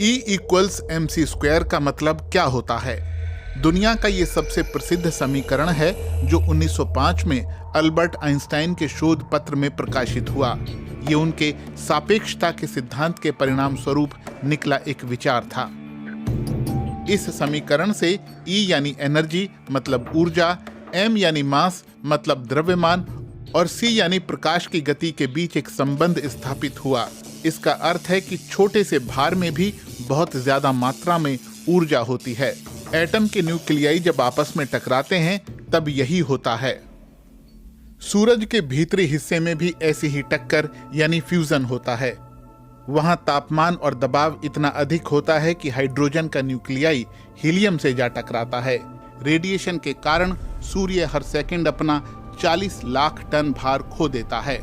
E=mc² का मतलब क्या होता है? दुनिया का ये सबसे प्रसिद्ध समीकरण है जो 1905 में अल्बर्ट आइंस्टाइन के शोध पत्र में प्रकाशित हुआ। ये उनके सापेक्षता के सिद्धांत के परिणाम स्वरूप निकला एक विचार था। इस समीकरण से E यानी एनर्जी मतलब ऊर्जा, m यानी मास मतलब द्रव्यमान और C यानी प्रकाश की गति के बीच एक संबंध स्थापित हुआ। इसका अर्थ है कि छोटे से भार में भी बहुत ज्यादा मात्रा में ऊर्जा होती है। एटम के न्यूक्लियाई जब आपस में टकराते हैं तब यही होता है। सूरज के भीतरी हिस्से में भी ऐसी ही टक्कर यानी फ्यूजन होता है। वहां तापमान और दबाव इतना अधिक होता है कि हाइड्रोजन का न्यूक्लियाई हीलियम से जा टकराता है। रेडिएशन के कारण सूर्य हर सेकंड अपना 40 लाख टन भार खो देता है।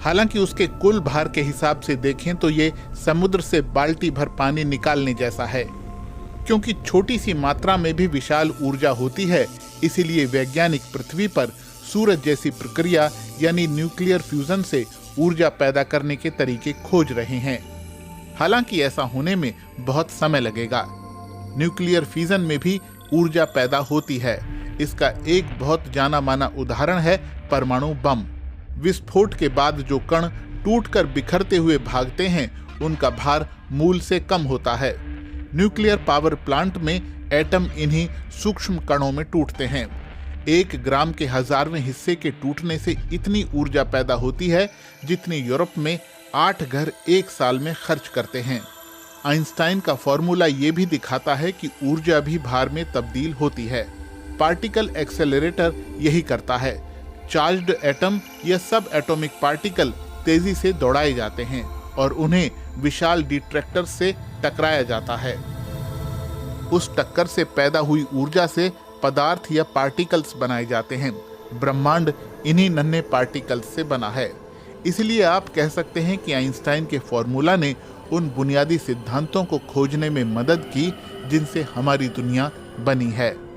हालांकि उसके कुल भार के हिसाब से देखें तो ये समुद्र से बाल्टी भर पानी निकालने जैसा है। क्योंकि छोटी सी मात्रा में भी विशाल ऊर्जा होती है, इसीलिए वैज्ञानिक पृथ्वी पर सूरज जैसी प्रक्रिया यानी न्यूक्लियर फ्यूजन से ऊर्जा पैदा करने के तरीके खोज रहे हैं। हालांकि ऐसा होने में बहुत समय लगेगा। न्यूक्लियर फ्यूजन में भी ऊर्जा पैदा होती है। इसका एक बहुत जाना माना उदाहरण है परमाणु बम। विस्फोट के बाद जो कण टूटकर बिखरते हुए भागते हैं, उनका भार मूल से कम होता है। न्यूक्लियर पावर प्लांट में एटम इन्हीं सूक्ष्म कणों में टूटते हैं। 1 ग्राम के 1000वें हिस्से के टूटने से इतनी ऊर्जा पैदा होती है जितनी यूरोप में 8 घर 1 साल में खर्च करते हैं। आइंस्टाइन का फॉर्मूला ये भी दिखाता है कि ऊर्जा भी भार में तब्दील होती है। पार्टिकल एक्सेलरेटर यही करता है। चार्ज्ड एटम या सब एटॉमिक पार्टिकल तेजी से दौड़ाए जाते हैं और उन्हें विशाल डिट्रैक्टर से टकराया जाता है। उस टक्कर से पैदा हुई ऊर्जा से पदार्थ या पार्टिकल्स बनाए जाते हैं। ब्रह्मांड इन्हीं नन्हे पार्टिकल्स से बना है। इसलिए आप कह सकते हैं कि आइंस्टाइन के फॉर्मूला ने उन बुनियादी सिद्धांतों को खोजने में मदद की जिनसे हमारी दुनिया बनी है।